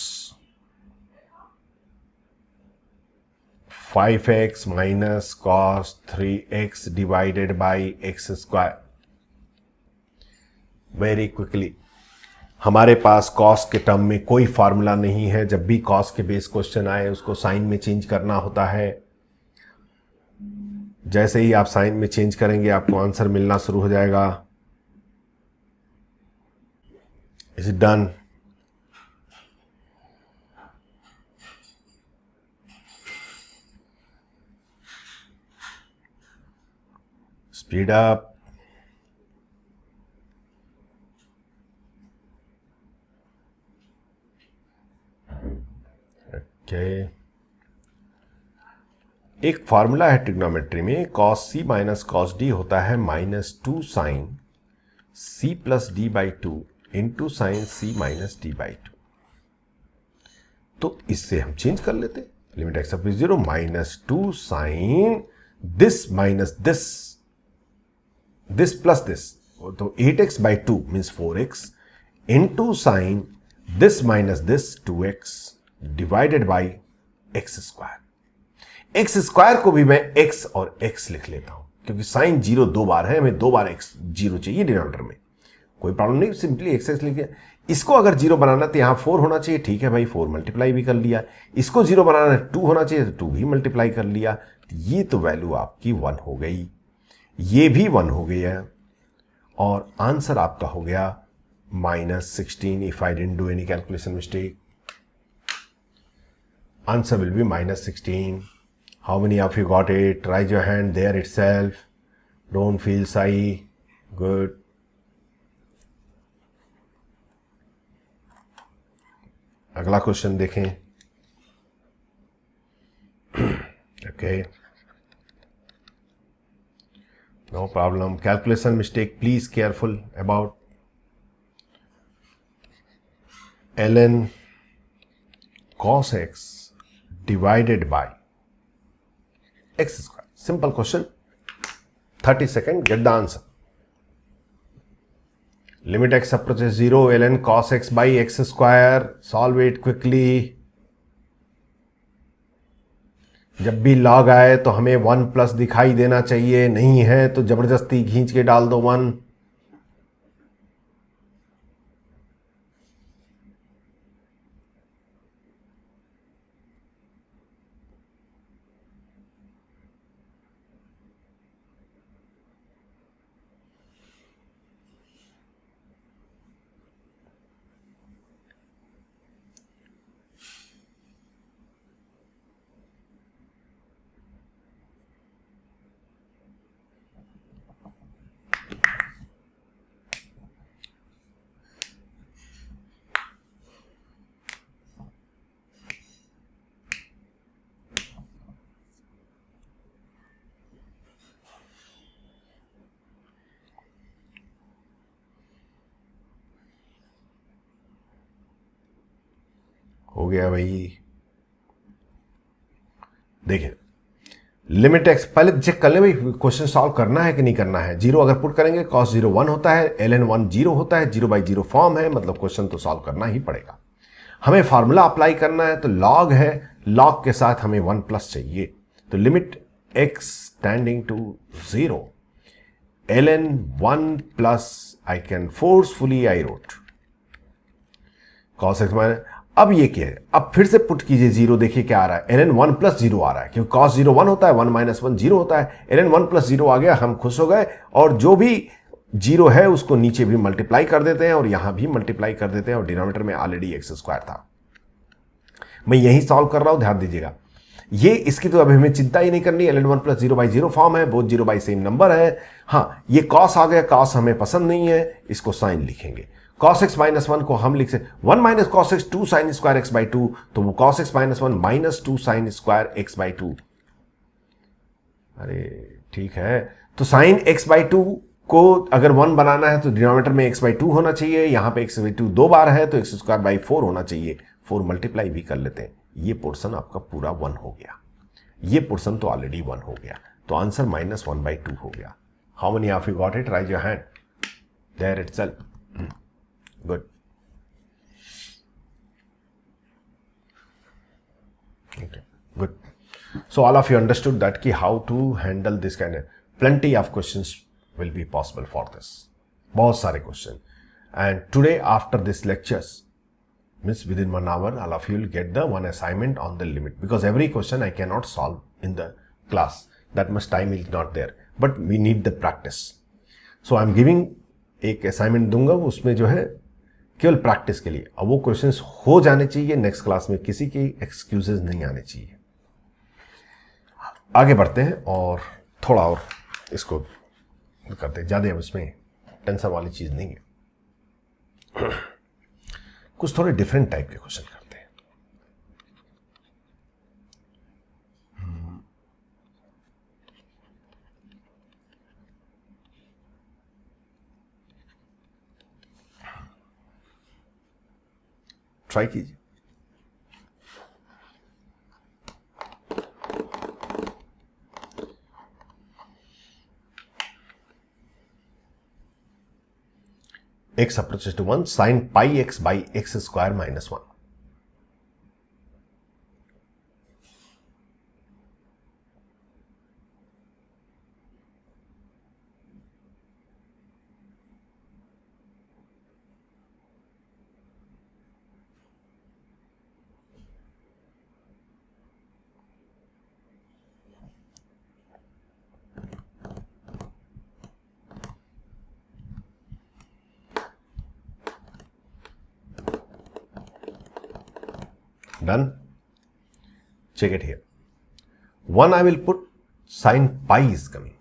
5x minus cos 3x divided by x square. Very quickly, हमारे पास कॉस के टर्म में कोई फार्मूला नहीं है। जब भी कॉस के बेस क्वेश्चन आए उसको साइन में चेंज करना होता है। जैसे ही आप साइन में चेंज करेंगे आपको आंसर मिलना शुरू हो जाएगा। Is it done? Speed up. Okay, एक फॉर्मूला है ट्रिग्नोमेट्री में, cos C minus cos D होता है -2 sine C plus D by 2 into sine C minus D by 2। तो इससे हम चेंज कर लेते, limit x up 0 -2 sine this minus this plus this, तो 8x by 2 means 4x into sine this minus this 2x divided by x square. X square को भी मैं x और x लिख लेता हूं क्योंकि साइन 0 दो बार है, हमें दो बार x 0 चाहिए डिनोमिनेटर में। कोई प्रॉब्लम नहीं, सिंपली x लिख लिया। इसको अगर 0 बनाना तो यहां 4 होना चाहिए, ठीक है भाई 4 मल्टीप्लाई भी कर लिया। इसको 0 बनाना 2 होना चाहिए तो 2 भी मल्टीप्लाई कर लिया। ये तो वैल्यू आपकी 1 हो गई, ये भी 1 हो गया और आंसर आपका हो गया -16 if I didn't do any calculation mistake. Answer will be -16. How many of you got it? Raise your hand there itself. Don't feel shy. Good. अगला क्वेश्चन देखें। Okay. No problem. Calculation mistake. Please careful about ln cos x divided by x square. Simple question. 30 seconds, get the answer. Limit x approaches 0, ln cos x by x square. Solve it quickly. जब भी log आए तो हमें 1 plus दिखाई देना चाहिए, नहीं है तो जबरदस्ती खींच के डाल दो 1। हो गया भाई। देखिए लिमिट एक्स, पहले चेक कर ले भाई क्वेश्चन सॉल्व करना है कि नहीं करना है। 0 अगर पुट करेंगे cos 0 1 होता है, ln 1 0 होता है, 0/0 फॉर्म है, मतलब क्वेश्चन तो सॉल्व करना ही पड़ेगा। हमें फार्मूला अप्लाई करना है तो log है, log के साथ हमें 1 प्लस चाहिए, तो limit x tending to 0 ln 1 plus I can forcefully I wrote cos x minus. अब ये क्या है, अब फिर से पुट कीजिए 0, देखिए क्या आ रहा है, ln 1 प्लस 0 आ रहा है क्योंकि cos 0 1 होता है, 1 माइनस 1 0 होता है, ln 1 प्लस 0 आ गया, हम खुश हो गए। और जो भी 0 है उसको नीचे भी मल्टीप्लाई कर देते हैं और यहां भी मल्टीप्लाई कर देते हैं और डिनोमिनेटर में ऑलरेडी एक्स स्क्वायर था। मैं यही सॉल्व कर रहा हूं, ध्यान दीजिएगा। ये इसकी तो अभी हमें चिंता ही नहीं करनी, ln 1 प्लस 0/0 फॉर्म है, बोथ 0 बाई सेम नंबर है। हाँ ये cos आ गया, cos हमें पसंद नहीं है, इसको साइन लिखेंगे। cos x माइनस 1 को हम लिख सकते 1 minus cos x 2 sine square x by 2, तो वो cos x minus 1 minus 2 sine square x by 2। अरे ठीक है, तो साइन x बाई 2 को अगर 1 बनाना है तो डिनोमिनेटर में x बाई 2 होना चाहिए, यहां पे x बाई 2 दो बार है तो x स्क्वायर बाई 4 होना चाहिए। 4 मल्टीप्लाई भी कर लेते हैं, ये पोर्शन आपका पूरा 1 हो गया, ये पोर्शन तो ऑलरेडी 1 हो गया, तो आंसर -1/2 हो गया। How many of you got it? Raise your hand there itself. Good, okay good. So all of you understood that ki how to handle this kind of plenty of questions will be possible for this. बहुत सारे question. And today after this lectures, means within 1 hour, all of you will get the one assignment on the limit, because every question I cannot solve in the class. That much time is not there. But we need the practice. So I am giving एक assignment दूंगा, उसमें जो है केवल practice के लिए, अब वो क्वेश्चंस हो जाने चाहिए नेक्स्ट क्लास में, किसी की एक्सक्यूजेज नहीं आने चाहिए। आगे बढ़ते हैं और थोड़ा और इसको करते हैं, ज़्यादा अब इसमें टेंशन वाली चीज़ नहीं है, कुछ थोड़े डिफरेंट टाइप के क्वेश्चन करते हैं। ट्राई कीजिए। x approaches to 1 sin pi x by x square minus 1. Done. Check it here. 1 I will put sin pi is coming.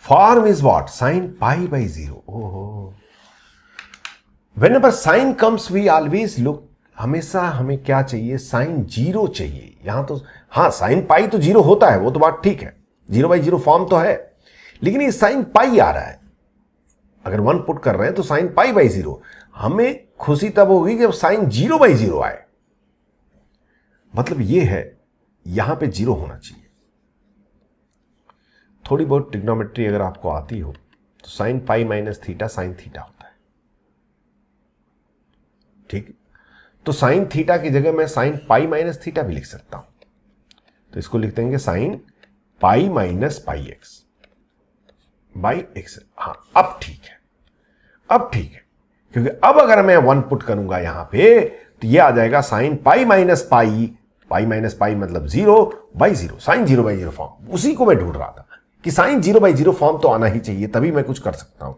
Form is what? Sin pi by 0. Oh. Whenever sin comes, we always look, हमेशा हमें क्या चाहिए? Sign 0 चाहिए। यहां तो हाँ, sine pi तो 0 होता है, वो तो बात ठीक है, 0/0 फॉर्म तो है, लेकिन ये साइन पाई आ रहा है। अगर 1 पुट कर रहे हैं तो साइन पाई बाई 0, हमें खुशी तब होगी जब साइन 0/0 आए। मतलब ये है, यहां पे 0 होना चाहिए। थोड़ी बहुत ट्रिग्नोमेट्री अगर आपको आती हो तो sine pi minus theta sine theta होता है, ठीक। तो साइन थीटा की जगह मैं साइन पाई माइनस थीटा भी लिख सकता हूं, तो इसको लिख देंगे sine pi minus pi x by x. हाँ, अब ठीक है, अब ठीक है, क्योंकि अब अगर मैं 1 पुट करूंगा यहां पे तो ये आ जाएगा sine pi minus pi, pi minus pi मतलब 0/0, साइन 0/0 फॉर्म। उसी को मैं ढूंढ रहा था कि साइन 0/0 फॉर्म तो आना ही चाहिए, तभी मैं कुछ कर सकता हूं,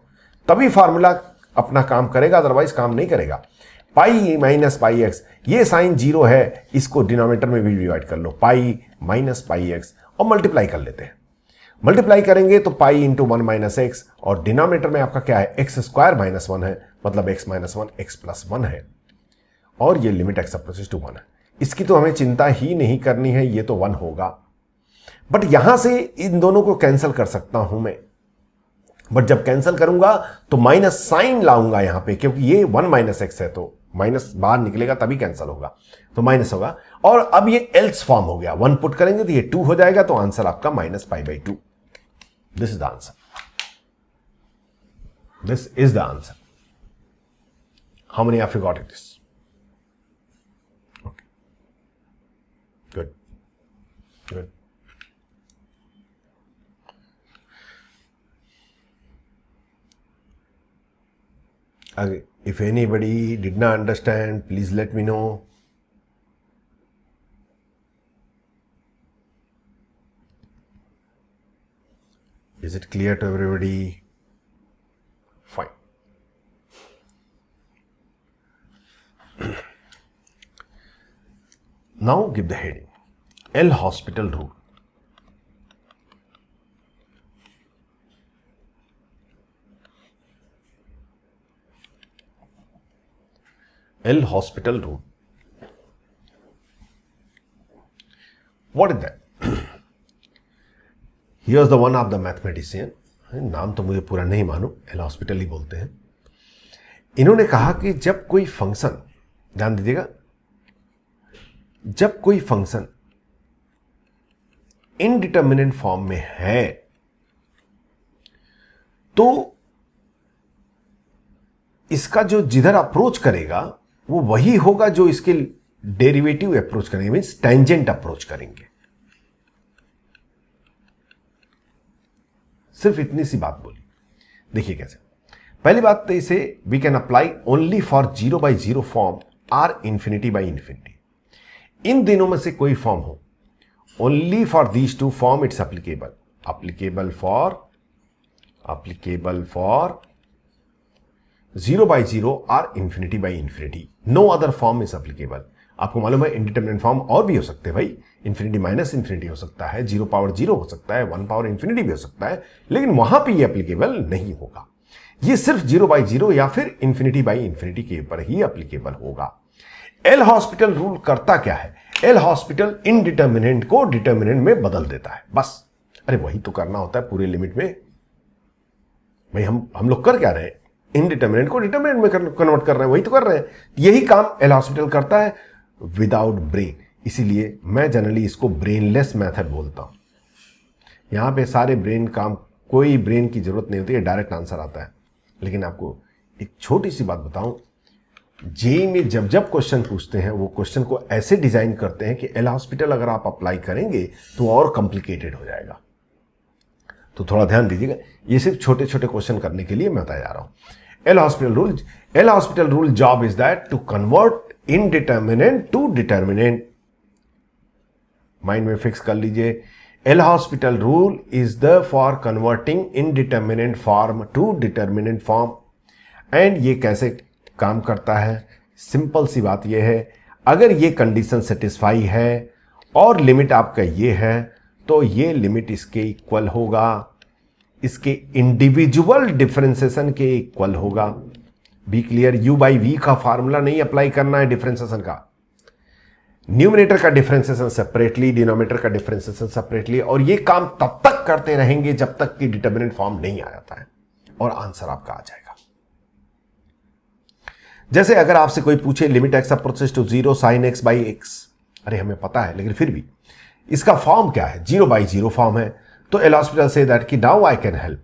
तभी फॉर्मूला अपना काम करेगा, अदरवाइज काम नहीं करेगा। पाई माइनस पाई एक्स, ये साइन 0 है, इसको डिनोमिनेटर में भी डिवाइड कर लो, पाई माइनस पाई एक्स, और मल्टीप्लाई कर लेते हैं। मल्टीप्लाई करेंगे तो पाई इंटू 1 माइनस एक्स, और डिनोमिनेटर में आपका क्या है? एक्स स्क्वायर माइनस 1 है, मतलब एक्स माइनस 1 एक्स प्लस 1 है, और ये लिमिट एक्स अप्रोचेस टू 1 है। इसकी तो हमें चिंता ही नहीं करनी है, ये तो 1 होगा। बट यहां से इन दोनों को कैंसिल कर सकता हूं मैं, बट जब कैंसिल करूंगा तो माइनस साइन लाऊंगा यहां पे, क्योंकि ये 1 माइनस एक्स है, तो माइनस बाहर निकलेगा तभी कैंसिल होगा, तो माइनस होगा। और अब ये एल्स फॉर्म हो गया, 1 पुट करेंगे तो ये 2 हो जाएगा, तो आंसर आपका minus pi by 2। This is the answer, this is the answer. How many of you got it? This okay, good good. If anybody did not understand, please let me know. Is it clear to everybody? Fine. Now give the heading. L hospital rule. L hospital rule. What is that? Here's the one of the mathematician. नाम तो मुझे पूरा नहीं मालूम, L hospital ही बोलते हैं। इन्होंने कहा कि जब कोई फंक्शन, ध्यान दीजिएगा, जब कोई फंक्शन इनडिटर्मिनेंट फॉर्म में है तो इसका जो जिधर अप्रोच करेगा वो वही होगा जो इसके डेरिवेटिव अप्रोच करेंगे, मीन्स टेंजेंट अप्रोच करेंगे। सिर्फ इतनी सी बात बोली। देखिए कैसे। पहली बात तो इसे we can apply only for 0/0 form or infinity infinity. इन दिनों में से कोई फॉर्म हो, only for these two form it's applicable. applicable for 0/0 or infinity/infinity. No other form is applicable. आपको मालूम है इंडिटरमिनेंट फॉर्म और भी हो सकते हैं भाई, इन्फिनिटी माइनस इन्फिनिटी हो सकता है, 0/0 हो सकता है, 1/infinity भी हो सकता है, लेकिन वहां पे ये एप्लीकेबल नहीं होगा। ये सिर्फ 0/0 या फिर infinity/infinity के ऊपर ही एप्लीकेबल होगा। एल हॉस्पिटल रूल करता क्या है? एल हॉस्पिटल इनडिटर्मिनेंट को डिटर्मिनेंट में बदल देता है, बस। अरे वही तो करना होता है पूरे लिमिट में भाई। हम लोग कर क्या रहे हैं? इनडिटर्मिनेंट को डिटर्मिनेंट में कन्वर्ट कर रहे हैं, वही तो कर रहे हैं। यही काम एल हॉस्पिटल करता है विदाउट ब्रेन। इसीलिए मैं जनरली इसको ब्रेनलेस मेथड बोलता हूं। यहां पे सारे ब्रेन काम, कोई ब्रेन की जरूरत नहीं होती है, डायरेक्ट आंसर आता है। लेकिन आपको एक छोटी सी बात बताऊं, जेईई में जब जब क्वेश्चन पूछते हैं वो क्वेश्चन को ऐसे डिजाइन करते हैं कि एल हॉस्पिटल अगर आप अप्लाई करेंगे तो और कॉम्प्लिकेटेड हो जाएगा। तो थोड़ा ध्यान दीजिएगा, ये सिर्फ छोटे छोटे क्वेश्चन करने के लिए मैं बताया जा रहा हूं। L hospital rule job is that to convert indeterminate to determinate. Mind में फिक्स कर लीजिए, L hospital rule is the for converting indeterminate form to determinate form. And ये कैसे काम करता है? सिंपल सी बात यह है, अगर ये कंडीशन सेटिस्फाई है और लिमिट आपका ये है, तो ये लिमिट इसके इक्वल होगा, इसके इंडिविजुअल डिफरेंशिएशन के इक्वल होगा। बी क्लियर, u/v का फार्मूला नहीं अप्लाई करना है डिफरेंशिएशन का। न्यूमरेटर का डिफरेंशिएशन सेपरेटली, डिनोमिनेटर का डिफरेंशिएशन सेपरेटली, और ये काम तब तक करते रहेंगे जब तक कि डिटर्मिनेंट फॉर्म नहीं आ जाता है, और आंसर आपका आ जाएगा। जैसे अगर आपसे कोई पूछे limit x approaches to 0 sin x/x, अरे हमें पता है लेकिन फिर भी इसका फॉर्म क्या है? 0/0 फॉर्म है। तो एल हॉस्पिटल से दैट कि नाउ आई कैन हेल्प,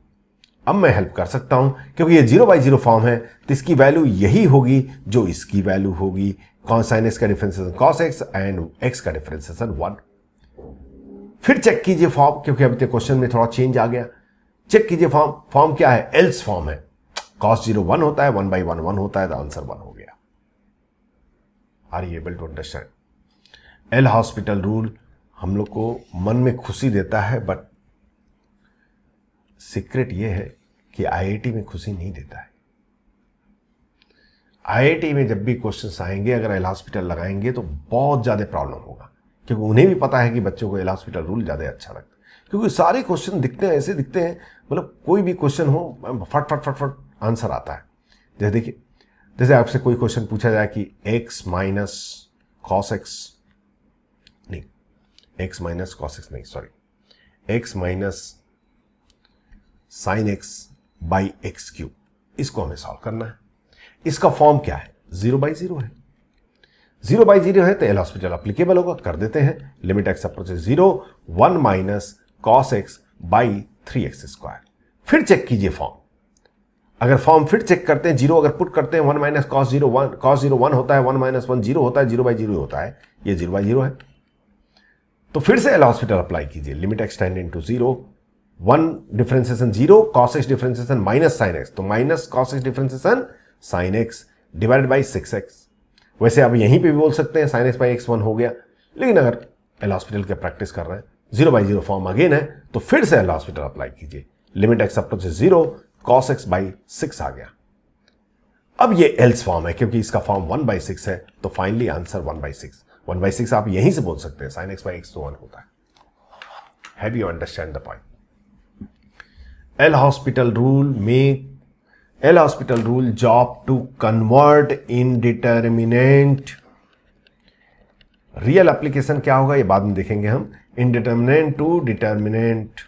अब मैं हेल्प कर सकता हूं, क्योंकि ये 0/0 फॉर्म है तो इसकी वैल्यू यही होगी जो इसकी वैल्यू होगी। sin x का differentiation cos x and x का डिफरेंशिएशन 1। फिर चेक कीजिए फॉर्म, क्योंकि अभी तक क्वेश्चन में थोड़ा चेंज आ गया। चेक कीजिए फॉर्म क्या है? एल्स फॉर्म है। cos 0 1 होता है, 1/1 1 होता है, तो आंसर 1 हो गया। Are you able to understand? L hospital rule हम लोग को मन में खुशी देता है, बट सीक्रेट ये है कि आईआईटी में खुशी नहीं देता है। आईआईटी में जब भी क्वेश्चंस आएंगे, अगर एल हॉस्पिटल लगाएंगे तो बहुत ज्यादा प्रॉब्लम होगा, क्योंकि उन्हें भी पता है कि बच्चों को एल हॉस्पिटल रूल ज्यादा अच्छा लगता है, क्योंकि सारे क्वेश्चन दिखते हैं, ऐसे दिखते हैं, मतलब कोई भी क्वेश्चन हो फट फट फट फट आंसर आता है। जैसे देखिए, जैसे आपसे कोई क्वेश्चन पूछा जाए कि x माइनस कॉस एक्स, नहीं x माइनस कॉस एक्स नहीं, sorry, x minus sine x by x cube, इसको हमें सॉल्व करना है। इसका फॉर्म क्या है? 0/0 है। 0/0 है तो एल हॉस्पिटल एप्लीकेबल होगा, कर देते हैं। Limit x approaches 0, 1 minus cos x by 3x²। फिर चेक कीजिए फॉर्म, अगर फॉर्म फिर चेक करते हैं, 0 अगर पुट करते हैं, 1 माइनस कॉस 0 1, कॉस 0 1 होता है, 1 माइनस 1 0 होता है, 0/0 होता है, ये 0/0 है। तो फिर से एल हॉस्पिटल अप्लाई कीजिए, limit x tending to 0, 1 differentiation 0, cos x differentiation minus sine x, तो minus cos x differentiation sine x divided by 6x। वैसे आप यहीं पे भी बोल सकते हैं साइन एक्स बाई एक्स 1 हो गया, लेकिन अगर एल हॉस्पिटल के प्रैक्टिस कर रहे हैं, 0/0 फॉर्म अगेन है, तो फिर से एल हॉस्पिटल अप्लाई कीजिए, limit X approaches 0, cos x by 6 आ गया। अब ये एल्स फॉर्म है, क्योंकि इसका फॉर्म 1/6 है, तो फाइनली आंसर 1/6। 1/6 आप यहीं से बोल सकते हैं, साइन एक्स बाई एक्स तो 1 होता है। Have you understand the point? L hospital rule job to convert indeterminate. Real application क्या होगा ये बाद में देखेंगे हम। Indeterminate to determinate.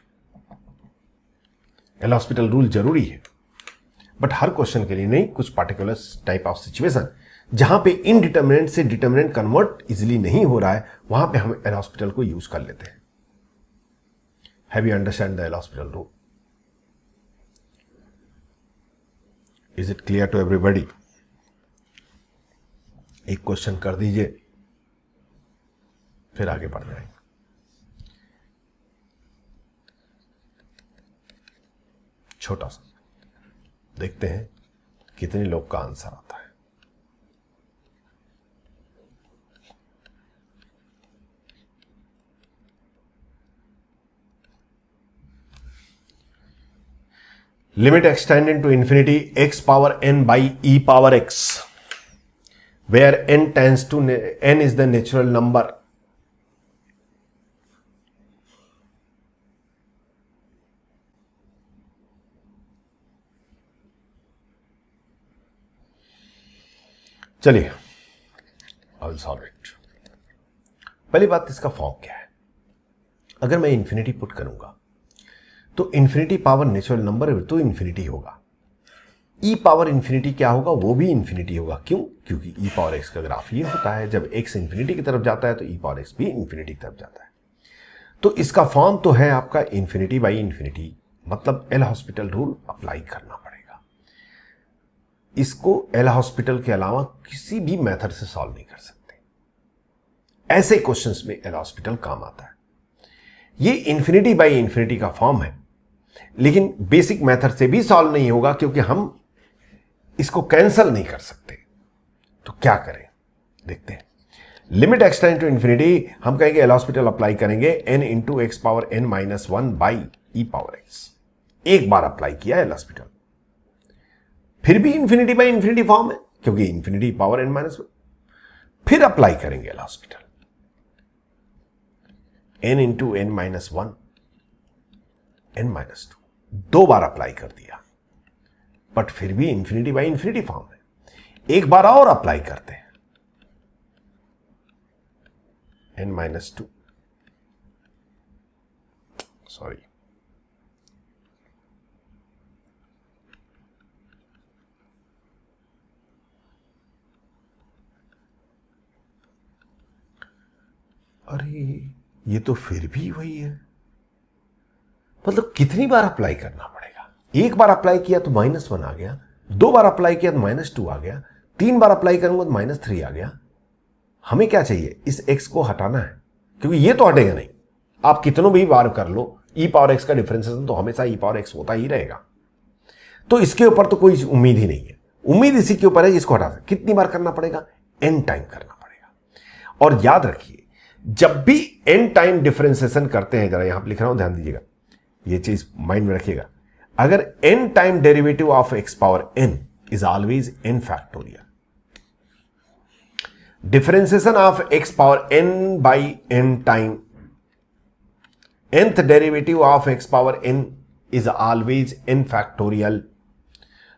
L hospital rule जरूरी है, बट हर क्वेश्चन के लिए नहीं, कुछ पार्टिकुलर टाइप ऑफ सिचुएशन जहां पे इनडिटर्मिनेंट से डिटर्मिनेंट कन्वर्ट इजीली नहीं हो रहा है, वहां पे हम एल हॉस्पिटल को यूज कर लेते हैं। Have you understand the L hospital rule? Is it clear to everybody? एक क्वेश्चन कर दीजिए, फिर आगे बढ़ जाएंगे। छोटा सा देखते हैं कितने लोग का आंसर आता है। Limit extending to infinity x power n by e power x, where n tends to n is the natural number. चलिए, आई विल सॉल्व इट। पहली बात, इसका फॉर्म क्या है? अगर मैं इंफिनिटी पुट करूंगा तो इन्फिनिटी पावर नेचुरल नंबर है तो इन्फिनिटी होगा। ई पावर इन्फिनिटी क्या होगा? वो भी इन्फिनिटी होगा। क्यों? क्योंकि ई पावर एक्स का ग्राफ ये होता है, जब एक्स इन्फिनिटी की तरफ जाता है तो ई पावर एक्स भी इन्फिनिटी की तरफ जाता है। तो इसका फॉर्म तो है आपका इन्फिनिटी बाई इन्फिनिटी, मतलब एल हॉस्पिटल रूल अप्लाई करना पड़ेगा। इसको एल हॉस्पिटल के अलावा किसी भी मेथड से सॉल्व नहीं कर सकते। ऐसे क्वेश्चंस में एल हॉस्पिटल काम आता है। ये इन्फिनिटी बाई इन्फिनिटी का फॉर्म है, लेकिन बेसिक मेथड से भी सॉल्व नहीं होगा क्योंकि हम इसको कैंसिल नहीं कर सकते। तो क्या करें देखते हैं। लिमिट एक्सटेंड टू इन्फिनिटी हम कहेंगे एल हॉस्पिटल अप्लाई करेंगे n into x power n minus 1 by E power x. एक बार अप्लाई किया एल हॉस्पिटल, फिर भी इन्फिनिटी बाई इन्फिनिटी फॉर्म है क्योंकि इन्फिनिटी पावर n माइनस 1। फिर अप्लाई करेंगे L hospital n into n minus 1 n minus 2। दो बार अप्लाई कर दिया, बट फिर भी इंफिनिटी बाई इंफिनिटी फॉर्म है। एक बार और अप्लाई करते हैं n माइनस 2, सॉरी अरे ये तो फिर भी वही है। मतलब कितनी बार अप्लाई करना पड़ेगा? एक बार अप्लाई किया तो -1 आ गया, दो बार अप्लाई किया तो -2 आ गया, तीन बार अप्लाई करूंगा तो -3 आ गया। हमें क्या चाहिए? इस x को हटाना है क्योंकि ये तो हटेगा नहीं। आप कितनों भी बार कर लो, e पावर x का डिफरेंशिएशन तो हमेशा e पावर x होता ही रहेगा। तो इसके ऊपर तो कोई उम्मीद ही नहीं है। उम्मीद इसी के ऊपर है, इसको हटा सकते। कितनी बार करना पड़ेगा? n टाइम करना पड़ेगा। और याद रखिए, जब भी n टाइम डिफरेंशिएशन करते हैं, जरा यहां पर लिख रहा हूं, ध्यान दीजिएगा, ये चीज माइंड में रखिएगा। अगर n time derivative of x power n is always n factorial, differentiation of x power n by n time nth derivative of x power n is always n factorial.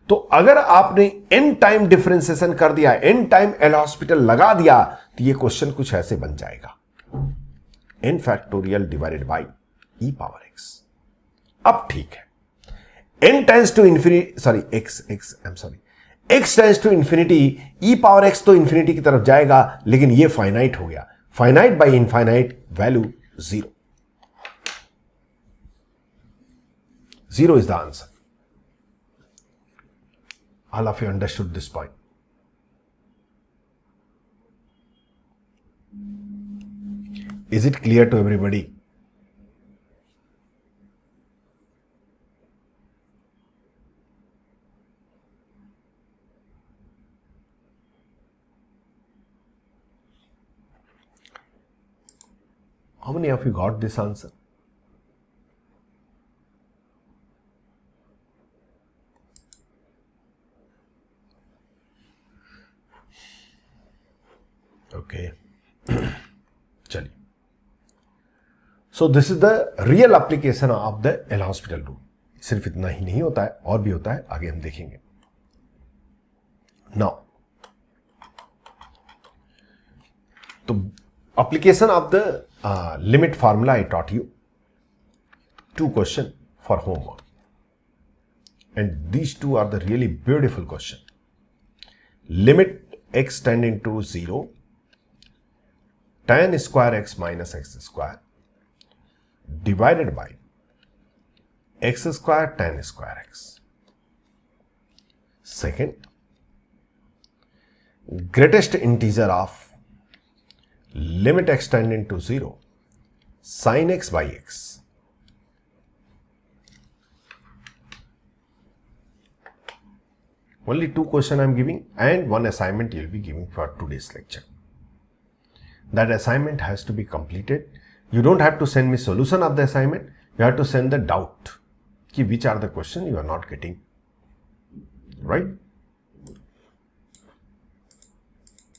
तो अगर आपने n टाइम डिफरेंशिएशन कर दिया, n time L hospital लगा दिया, तो ये question कुछ ऐसे बन जाएगा, n factorial divided by e power x। अब ठीक है, n tends to infinity, sorry x tends to infinity, e power x तो इंफिनिटी की तरफ जाएगा, लेकिन ये फाइनाइट हो गया। Finite by infinite, value 0। 0 is the answer. All of you understood this point? Is it clear to everybody? How many of you got this answer? Okay. चलिए, so this is the real application of the L hospital rule. सिर्फ इतना ही नहीं होता है, और भी होता है, आगे हम देखेंगे। नाउ, तो application of the limit formula I taught you. 2 questions for homework, and these 2 are the really beautiful question. Limit x tending to 0, tan square x minus x square divided by x square tan square x. Second, greatest integer of limit x tending to 0, sin x by x. Only 2 questions I am giving and 1 assignment you will be giving for today's lecture. That assignment has to be completed. You don't have to send me solution of the assignment. You have to send the doubt. Which are the questions you are not getting. Right?